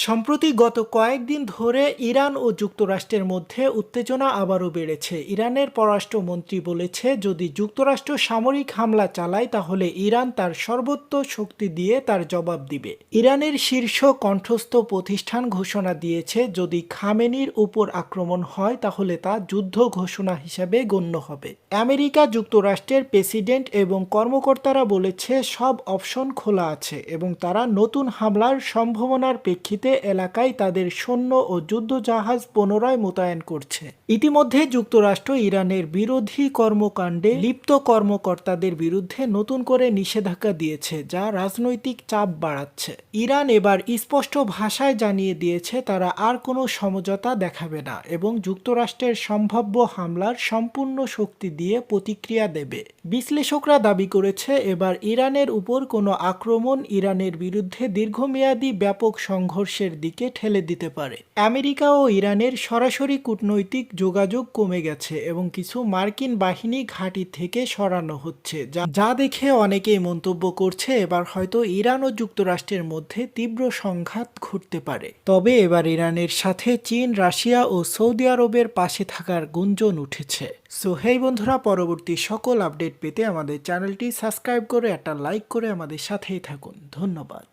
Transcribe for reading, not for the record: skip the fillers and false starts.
সম্প্রতি গত কয়েকদিন ধরে ইরান ও যুক্তরাষ্ট্রের মধ্যে উত্তেজনা আবারও বেড়েছে। ইরানের পররাষ্ট্রমন্ত্রী বলেছে, যদি যুক্তরাষ্ট্র সামরিক হামলা চালায় তাহলে ইরান তার সর্বোচ্চ শক্তি দিয়ে তার জবাব দিবে। ইরানের শীর্ষ কণ্ঠস্থ প্রতিষ্ঠান ঘোষণা দিয়েছে, যদি খামেনির উপর আক্রমণ হয় তাহলে তা যুদ্ধ ঘোষণা হিসেবে গণ্য হবে। আমেরিকা যুক্তরাষ্ট্রের প্রেসিডেন্ট এবং কর্মকর্তারা বলেছে, সব অপশন খোলা আছে এবং তারা নতুন হামলার সম্ভাবনার প্রেক্ষিতে এলাকায় তাদের সৈন্য ও যুদ্ধজাহাজ পুনরায় মোতায়েন করছে। ইতিমধ্যে যুক্তরাষ্ট্র ইরানের বিরোধী কর্মকাণ্ডে লিপ্ত কর্মকর্তাদের বিরুদ্ধে নতুন করে নিষেধাজ্ঞা দিয়েছে, যা রাজনৈতিক চাপ বাড়াচ্ছে। ইরান এবার স্পষ্ট ভাষায় জানিয়ে দিয়েছে তারা আর কোনো সমঝোতা দেখাবে না এবং যুক্তরাষ্ট্রের সম্ভাব্য হামলার সম্পূর্ণ শক্তি দিয়ে প্রতিক্রিয়া দেবে। বিশ্লেষকরা দাবি করেছে, এবার ইরানের উপর কোনো আক্রমণ ইরানের বিরুদ্ধে দীর্ঘমেয়াদী ব্যাপক সংঘর্ষের দিকে ঠেলে দিতে পারে। আমেরিকা ও ইরানের সরাসরি কূটনৈতিক যোগাযোগ কমে গেছে এবং কিছু মার্কিন বাহিনী ঘাঁটি থেকে সরানো হচ্ছে, যা দেখে অনেকেই মন্তব্য করছে এবার হয়তো ইরান ও যুক্তরাষ্ট্রের মধ্যে তীব্র সংঘাত ঘটতে পারে। তবে এবার ইরানের সাথে চীন, রাশিয়া ও সৌদি আরবের পাশে থাকার গুঞ্জন উঠেছে। সো হেই বন্ধুরা, পরবর্তী সকল আপডেট পেতে আমাদের চ্যানেলটি সাবস্ক্রাইব করে একটা লাইক করে আমাদের সাথেই থাকুন। ধন্যবাদ।